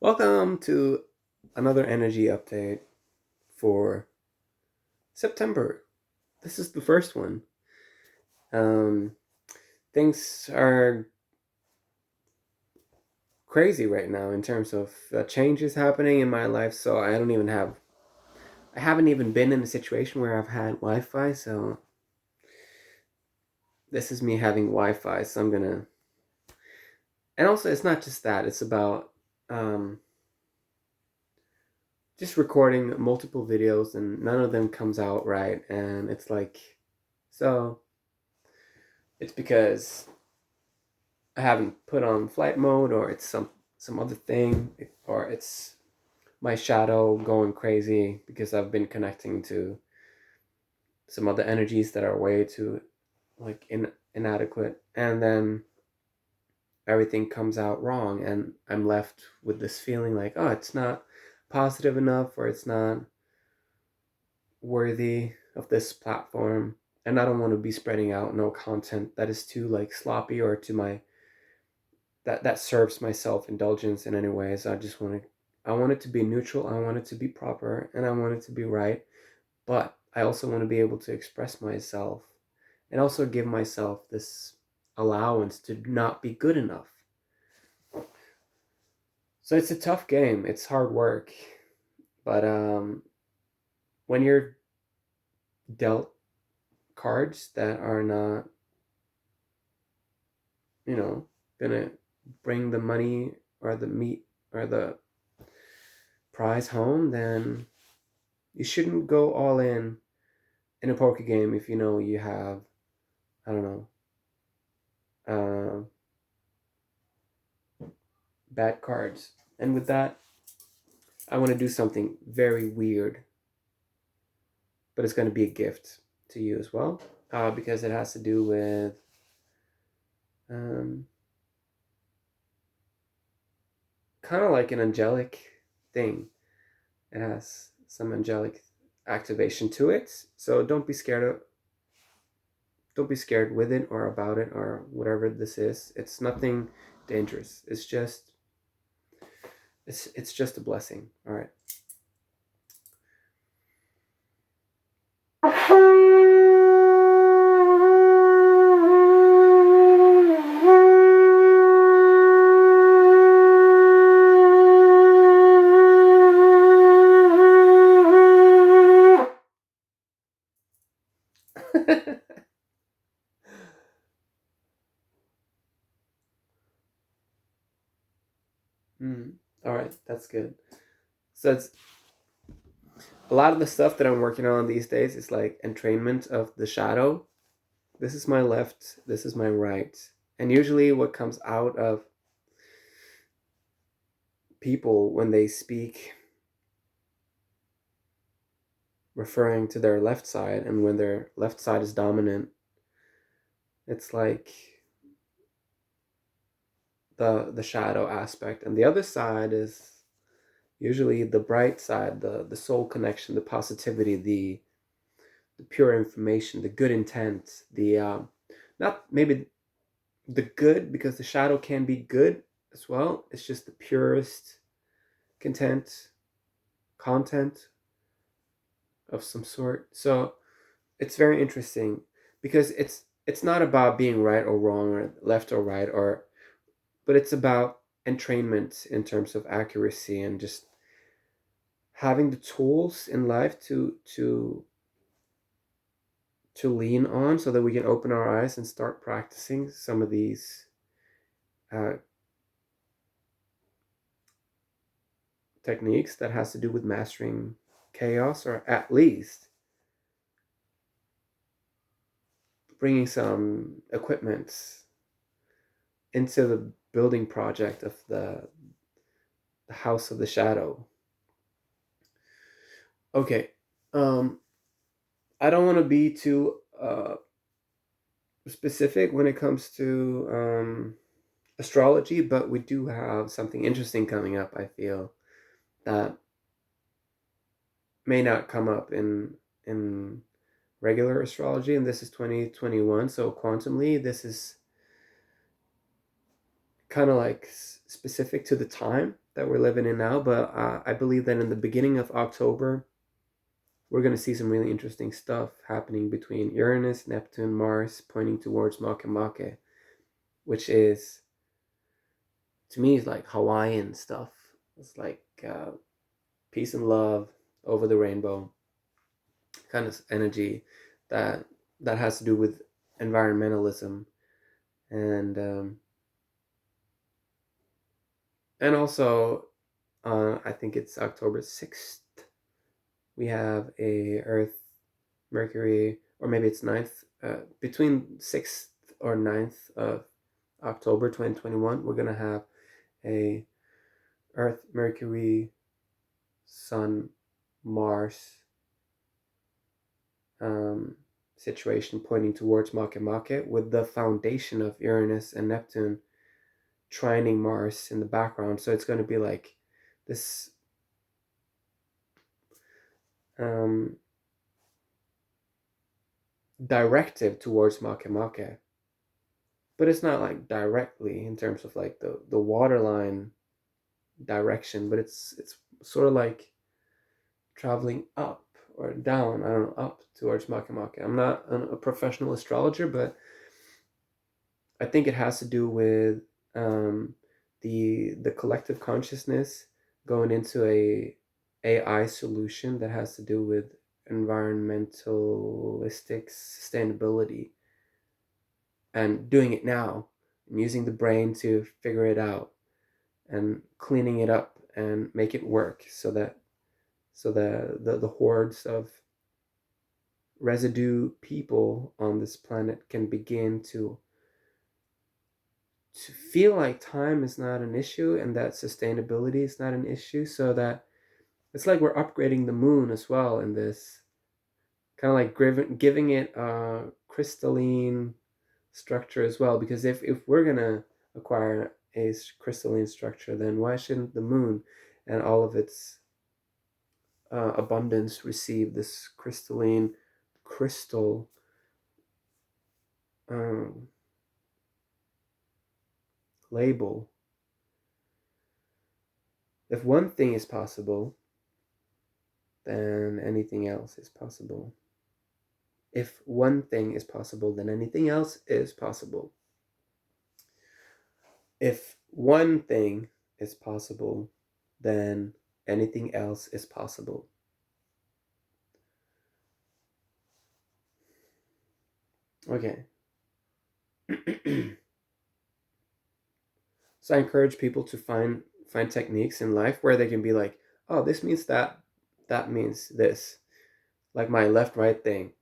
Welcome to another energy update for September. This is the first one. Um, Things are crazy right now in terms of changes happening in my life. So I haven't even been in a situation where I've had Wi-Fi. So this is me having Wi-Fi. So I'm gonna, and also it's not just that. It's about um, just recording multiple videos and none of them comes out right. And it's like, so it's because I haven't put on flight mode, or it's some other thing, or it's my shadow going crazy because I've been connecting to some other energies that are way too inadequate, and then everything comes out wrong, and I'm left with this feeling like, oh, it's not positive enough, or it's not worthy of this platform, and I don't want to be spreading out no content that is too sloppy or to my that serves my self-indulgence in any way. So I want it to be neutral, I want it to be proper, and I want it to be right. But I also want to be able to express myself and also give myself this allowance to not be good enough. So it's a tough game, it's hard work. But when you're dealt cards that are not, you know, gonna bring the money or the meat or the prize home, then you shouldn't go all in a poker game if you know you have, I don't know, uh, bad cards. And with that, I want to do something very weird, but it's going to be a gift to you as well, because it has to do with um, kind of like an angelic thing. It has some angelic activation to it, so don't be scared with it or about it or whatever this is. It's nothing dangerous. It's just a blessing. All right. Mm, all right, that's good. So it's a lot of the stuff that I'm working on these days is like entrainment of the shadow. This is my left, this is my right. And usually what comes out of people when they speak referring to their left side, and when their left side is dominant, it's like the shadow aspect, and the other side is usually the bright side, the soul connection, the positivity, the pure information, the good intent, the not maybe the good, because the shadow can be good as well. It's just the purest content of some sort. So it's very interesting because it's not about being right or wrong or left or right, or but it's about entrainment in terms of accuracy and just having the tools in life to lean on, so that we can open our eyes and start practicing some of these uh, techniques that has to do with mastering chaos, or at least bringing some equipment into the building project of the house of the shadow. Okay, um, I don't want to be too specific when it comes to astrology, but we do have something interesting coming up. I feel that may not come up in regular astrology, and this is 2021. So quantumly, this is kind of like specific to the time that we're living in now, but I believe that in the beginning of October, we're going to see some really interesting stuff happening between Uranus, Neptune, Mars, pointing towards Makemake, which is, to me, is like Hawaiian stuff. It's like peace and love over the rainbow kind of energy that has to do with environmentalism and also I think it's October 6th. We have a Earth, Mercury, or maybe it's ninth, between 6th or ninth of October 2021, we're going to have a Earth, Mercury, Sun, Mars um, situation pointing towards Makemake, with the foundation of Uranus and Neptune trining Mars in the background. So it's going to be like this um, directive towards Makemake, but it's not like directly in terms of like the waterline direction, but it's sort of like traveling up or down. I don't know, up towards Makemake. I'm not a professional astrologer, but I think it has to do with um, the collective consciousness going into a AI solution that has to do with environmentalistic sustainability and doing it now and using the brain to figure it out and cleaning it up and make it work so that the hordes of residue people on this planet can begin to feel like time is not an issue and that sustainability is not an issue, so that it's like we're upgrading the moon as well in this kind of like giving it a crystalline structure as well, because if we're gonna acquire a crystalline structure, then why shouldn't the moon and all of its abundance receive this crystalline crystal um, label? If one thing is possible, then anything else is possible. If one thing is possible, then anything else is possible. If one thing is possible, then anything else is possible. Okay. So I encourage people to find techniques in life where they can be like, oh, this means that, that means this, like my left right thing.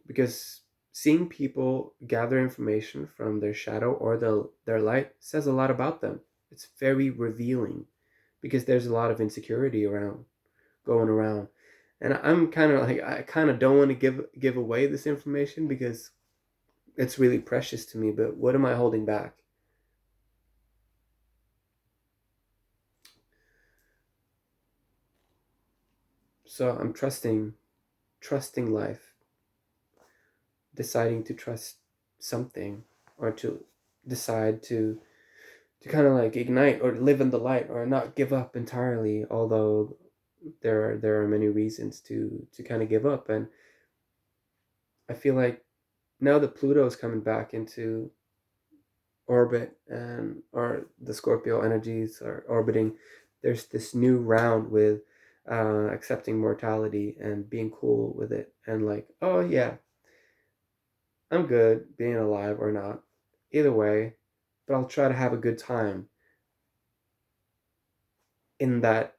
Because seeing people gather information from their shadow or their light says a lot about them. It's very revealing because there's a lot of insecurity around going around. And I'm kind of like, I kind of don't want to give away this information because it's really precious to me, but what am I holding back? So I'm trusting life, deciding to trust something, or to decide to kind of like ignite or live in the light or not give up entirely, although there are many reasons to kind of give up. And I feel like now that Pluto is coming back into orbit, and or the Scorpio energies are orbiting, there's this new round with accepting mortality and being cool with it, and like, oh yeah, I'm good being alive or not, either way, but I'll try to have a good time in that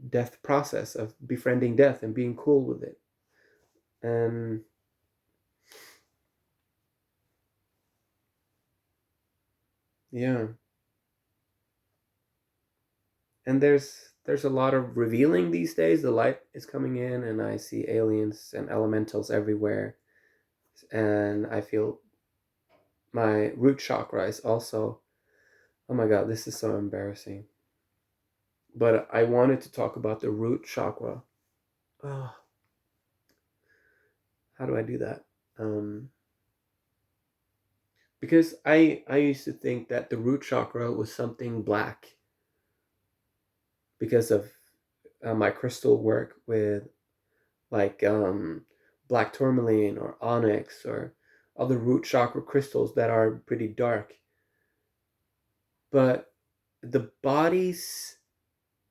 death process of befriending death and being cool with it. And yeah, and there's a lot of revealing these days. The light is coming in and I see aliens and elementals everywhere, and I feel my root chakra is also, oh my god, this is so embarrassing, but I wanted to talk about the root chakra. Oh, how do I do that? um Because I used to think that the root chakra was something black because of my crystal work with like black tourmaline or onyx or other root chakra crystals that are pretty dark. But the body's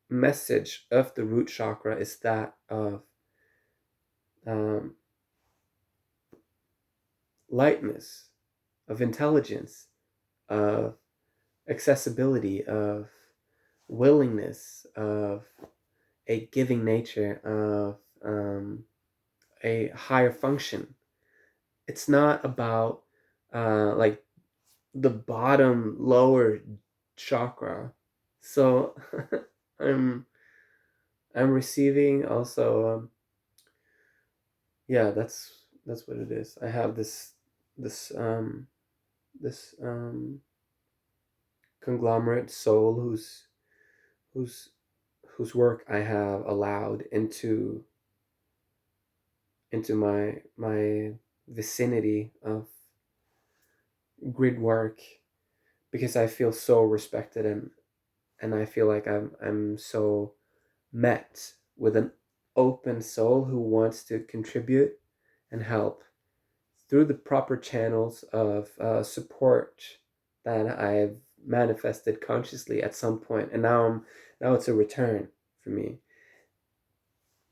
message of the root chakra is that of um, lightness, of intelligence, of accessibility, of willingness, of a giving nature, of a higher function. It's not about like the bottom lower chakra. So I'm I'm receiving also yeah, that's what it is. I have this this conglomerate soul whose whose work I have allowed into my vicinity of grid work because I feel so respected and I feel like I'm so met with an open soul who wants to contribute and help through the proper channels of support that I've manifested consciously at some point, and now it's a return for me.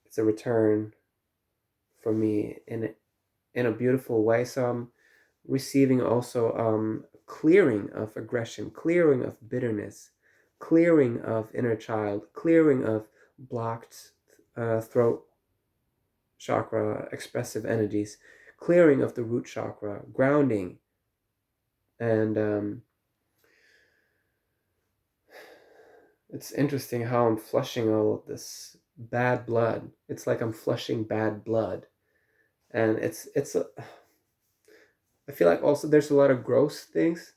It's a return for me in a beautiful way. So I'm receiving also clearing of aggression, clearing of bitterness, clearing of inner child, clearing of blocked throat chakra expressive energies, clearing of the root chakra, grounding, and it's interesting how I'm flushing all of this bad blood. It's like I'm flushing bad blood, and it's a. I feel like also there's a lot of gross things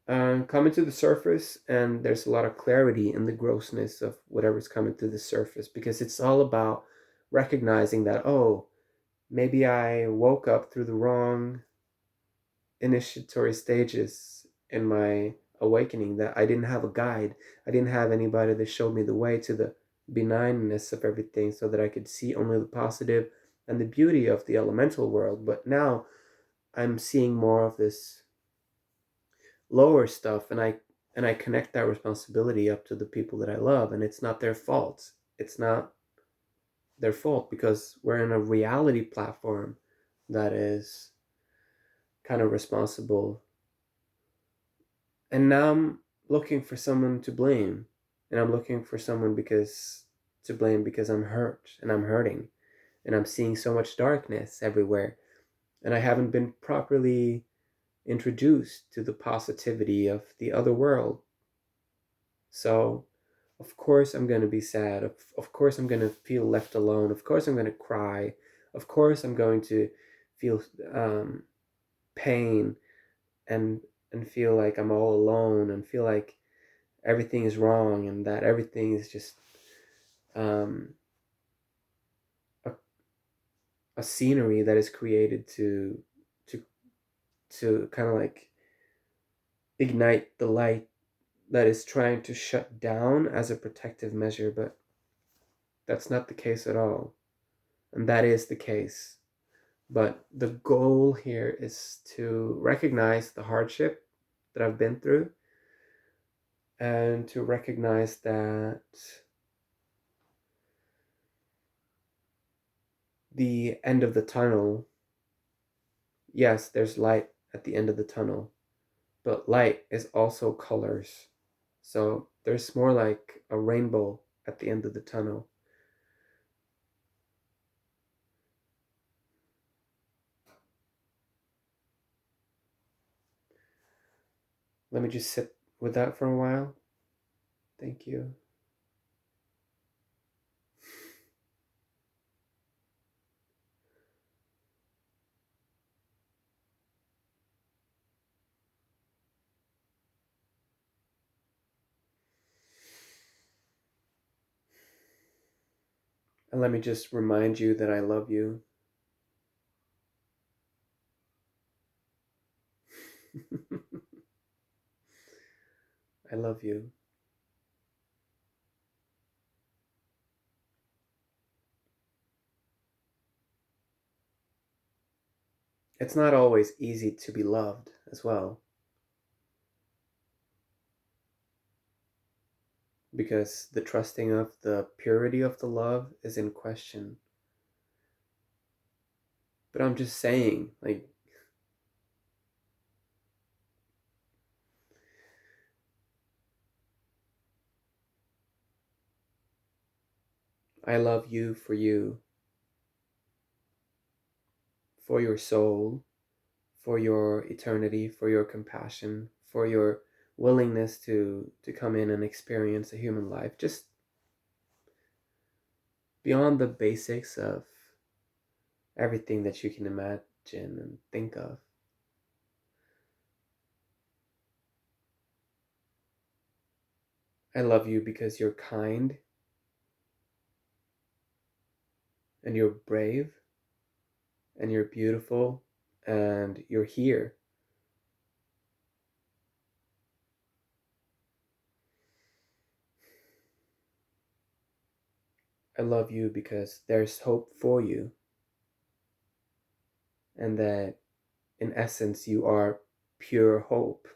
coming to the surface, and there's a lot of clarity in the grossness of whatever's coming to the surface because it's all about recognizing that, oh, maybe I woke up through the wrong initiatory stages in my awakening, that I didn't have a guide. I didn't have anybody that showed me the way to the benignness of everything so that I could see only the positive and the beauty of the elemental world. But now I'm seeing more of this lower stuff, and I connect that responsibility up to the people that I love, and it's not their fault. It's not their fault because we're in a reality platform that is kind of responsible. And now I'm looking for someone to blame, and I'm looking for someone because to blame because I'm hurt and I'm hurting and I'm seeing so much darkness everywhere, and I haven't been properly introduced to the positivity of the other world. So of course I'm going to be sad. Of course I'm going to feel left alone. Of course I'm going to cry. Of course I'm going to feel pain and feel like I'm all alone and feel like everything is wrong and that everything is just um, a, a scenery that is created to kind of like ignite the light that is trying to shut down as a protective measure, but that's not the case at all. And that is the case. But the goal here is to recognize the hardship that I've been through and to recognize that the end of the tunnel, yes, there's light at the end of the tunnel, but light is also colors. So there's more like a rainbow at the end of the tunnel. Let me just sit with that for a while. Thank you. And let me just remind you that I love you. I love you. It's not always easy to be loved as well, because the trusting of the purity of the love is in question. But I'm just saying, like, I love you, for your soul, for your eternity, for your compassion, for your willingness to come in and experience a human life, just beyond the basics of everything that you can imagine and think of. I love you because you're kind and you're brave and you're beautiful and you're here. I love you because there's hope for you, and that in essence you are pure hope.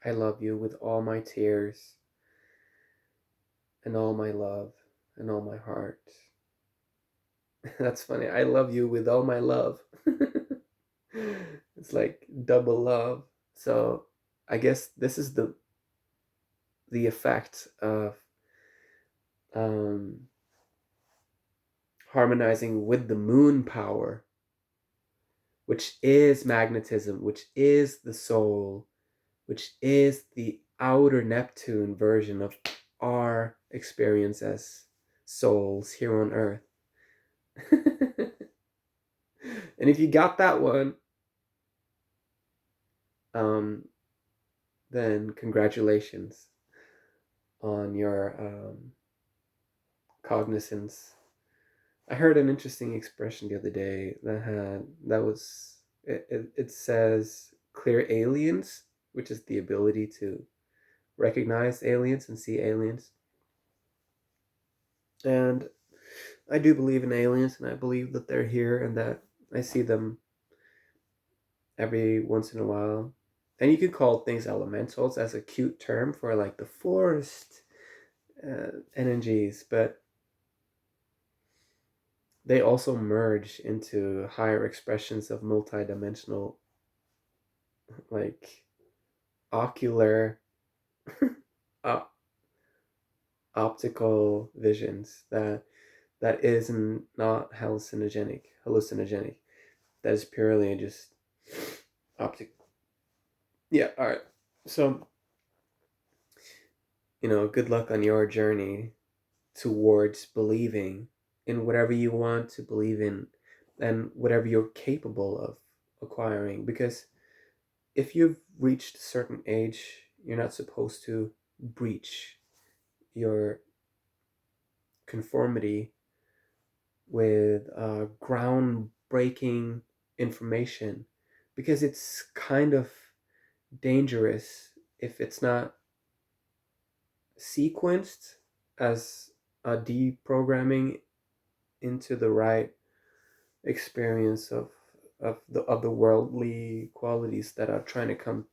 I love you with all my tears and all my love and all my heart. That's funny. I love you with all my love. It's like double love. So I guess this is the effect of um, harmonizing with the moon power, which is magnetism, which is the soul, which is the outer Neptune version of our experience as souls here on Earth. And if you got that one, um, then congratulations on your cognizance. I heard an interesting expression the other day that was it says clear aliens, which is the ability to recognize aliens and see aliens. And I do believe in aliens, and I believe that they're here and that I see them every once in a while. And you could call things elementals as a cute term for like the forest energies, but they also merge into higher expressions of multidimensional, like ocular, op- optical visions that is not hallucinogenic. That is purely just optic. Yeah. All right. So good luck on your journey towards believing in whatever you want to believe in and whatever you're capable of acquiring. Because if you've reached a certain age, you're not supposed to breach your conformity with groundbreaking information, because it's kind of dangerous if it's not sequenced as a deprogramming into the right experience of the worldly qualities that are trying to come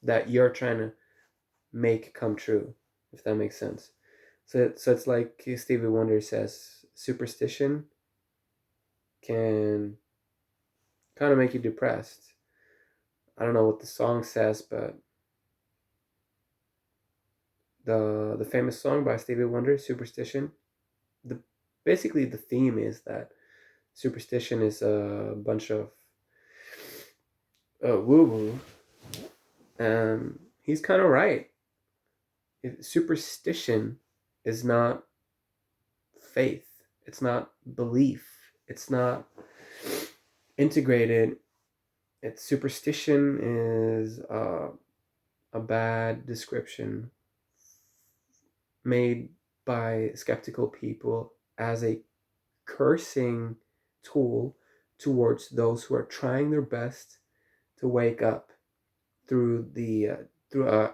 that you're trying to make come true, if that makes sense. So it's like Stevie Wonder says, superstition can kind of make you depressed. I don't know what the song says, but the famous song by Stevie Wonder, Superstition, the basically the theme is that superstition is a bunch of woo woo, and he's kind of right. Superstition is not faith. It's not belief. It's not integrated It's superstition is a bad description made by skeptical people as a cursing tool towards those who are trying their best to wake up through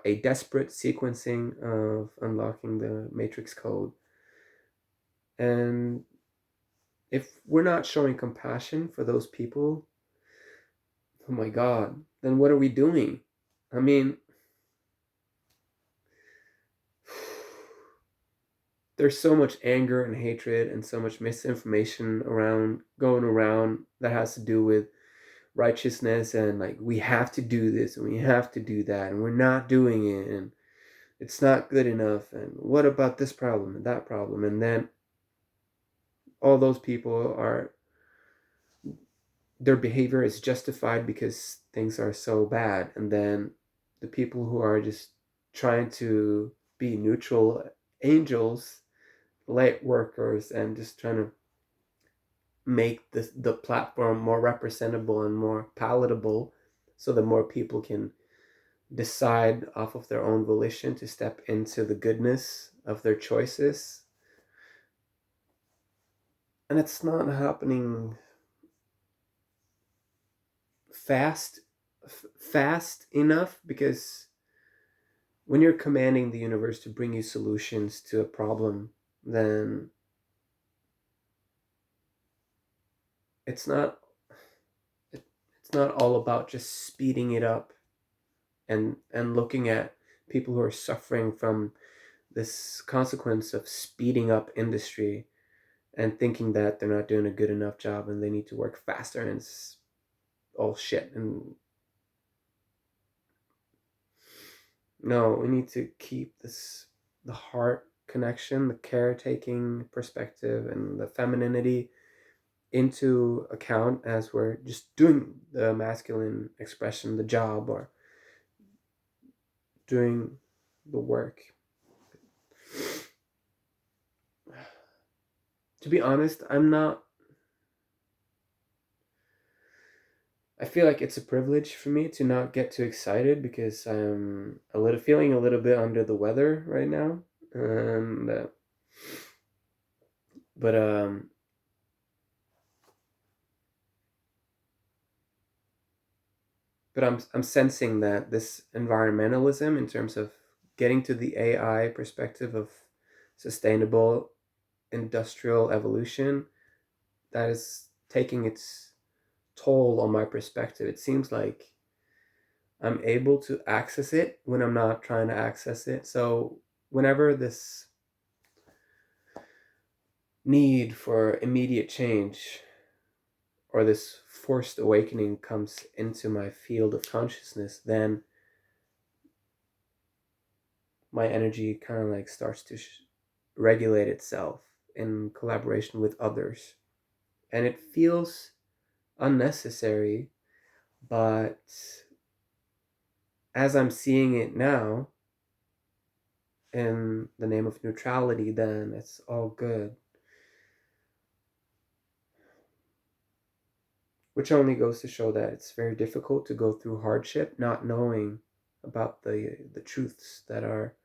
a desperate sequencing of unlocking the matrix code. And if we're not showing compassion for those people, oh my god, then what are we doing? I mean, there's so much anger and hatred and so much misinformation around going around that has to do with righteousness and like we have to do this and we have to do that and we're not doing it and it's not good enough and what about this problem and that problem, and then all those people are, their behavior is justified because things are so bad, and then the people who are just trying to be neutral angels, light workers, and just trying to make the platform more representable and more palatable so that more people can decide off of their own volition to step into the goodness of their choices. And it's not happening fast fast enough, because when you're commanding the universe to bring you solutions to a problem, then it's not it's not all about just speeding it up and looking at people who are suffering from this consequence of speeding up industry and thinking that they're not doing a good enough job and they need to work faster, and it's all shit. And no, we need to keep this, the heart connection, the caretaking perspective, and the femininity into account as we're just doing the masculine expression, the job, or doing the work. To be honest, I feel like it's a privilege for me to not get too excited because I'm feeling a little bit under the weather right now, and but I'm sensing that this environmentalism, in terms of getting to the AI perspective of sustainable industrial evolution, that is taking its toll on my perspective. It seems like I'm able to access it when I'm not trying to access it. So whenever this need for immediate change or this forced awakening comes into my field of consciousness, then my energy kind of like starts to regulate itself in collaboration with others. And it feels unnecessary, but as I'm seeing it now, in the name of neutrality, then it's all good. Which only goes to show that it's very difficult to go through hardship not knowing about the truths that are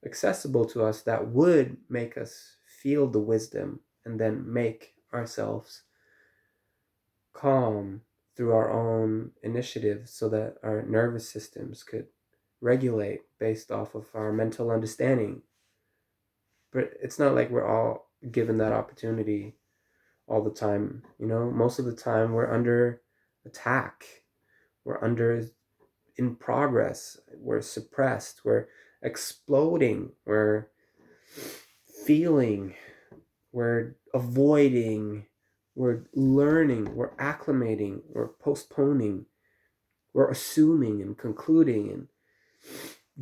accessible to us, that would make us feel the wisdom and then make ourselves calm through our own initiative so that our nervous systems could regulate based off of our mental understanding. But it's not like we're all given that opportunity all the time. You know, most of the time we're under attack, we're under in progress, we're suppressed, we're exploding, we're feeling, we're avoiding, we're learning, we're acclimating, we're postponing, we're assuming and concluding and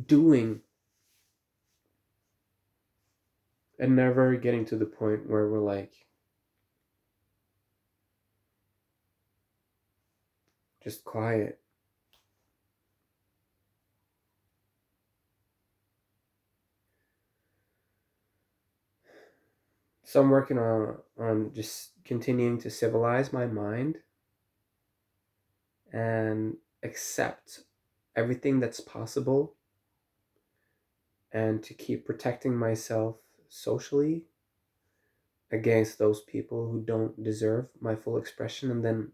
doing, and never getting to the point where we're like just quiet. So I'm working on just continuing to civilize my mind and accept everything that's possible, and to keep protecting myself socially against those people who don't deserve my full expression, and then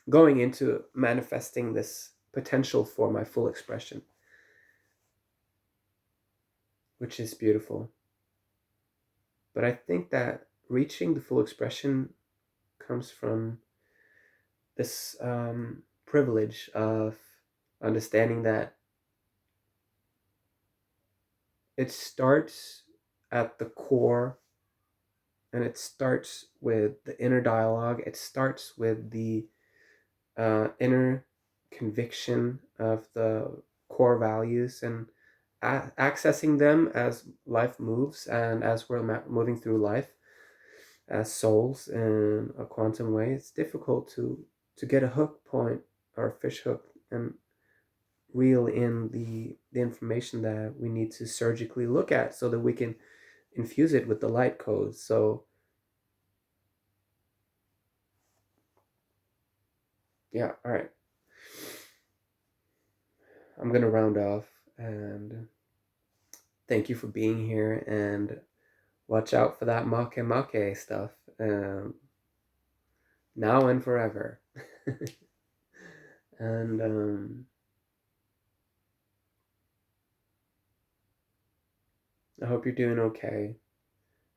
going into manifesting this potential for my full expression, which is beautiful. But I think that reaching the full expression comes from this privilege of understanding that it starts at the core, and it starts with the inner dialogue. It starts with the inner conviction of the core values, and accessing them as life moves and as we're moving through life as souls in a quantum way. It's difficult to get a hook point or a fish hook and reel in the information that we need to surgically look at so that we can infuse it with the light codes. So yeah, all right. I'm gonna round off, and thank you for being here, and watch out for that Makemake stuff, now and forever. And I hope you're doing okay,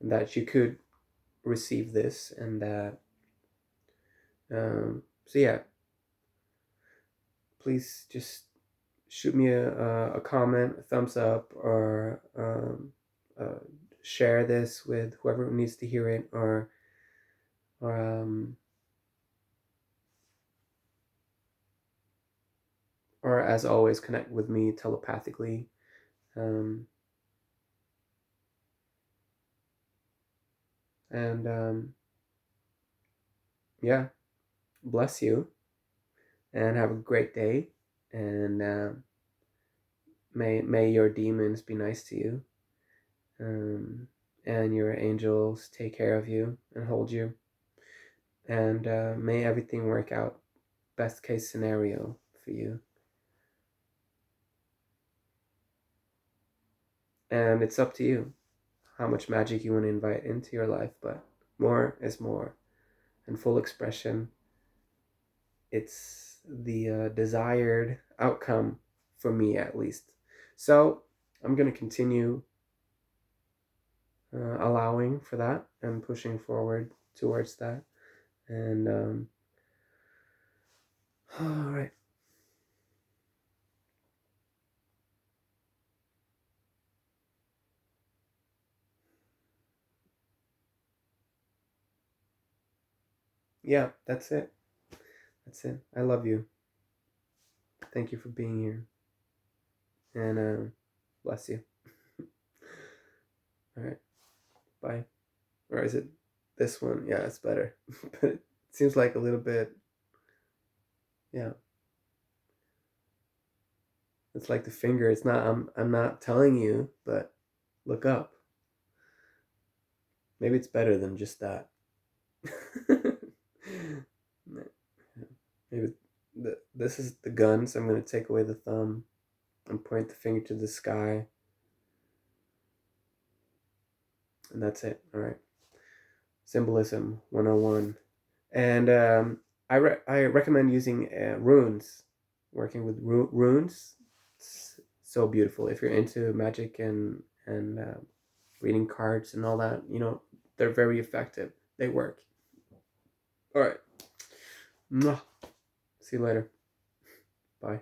and that you could receive this, and that so yeah, please just shoot me a comment, a thumbs up, or uh, share this with whoever needs to hear it, or or as always, connect with me telepathically. Um, and yeah, bless you, and have a great day, and may your demons be nice to you, um, and your angels take care of you and hold you, and may everything work out best case scenario for you. And it's up to you how much magic you want to invite into your life, but more is more, and full expression, it's the desired outcome for me, at least. So I'm going to continue allowing for that and pushing forward towards that. And all right. Yeah, that's it. That's it. I love you. Thank you for being here. And bless you. All right. Bye. Or is it this one? Yeah, it's better. But it seems like a little bit, yeah. It's like the finger. It's not, I'm not telling you, but look up. Maybe it's better than just that. Maybe this is the gun, so I'm going to take away the thumb and point the finger to the sky. And that's it. All right. Symbolism 101. And I recommend using runes, working with runes. It's so beautiful. If you're into magic and reading cards and all that, they're very effective. They work. All right. Mwah. See you later. Bye.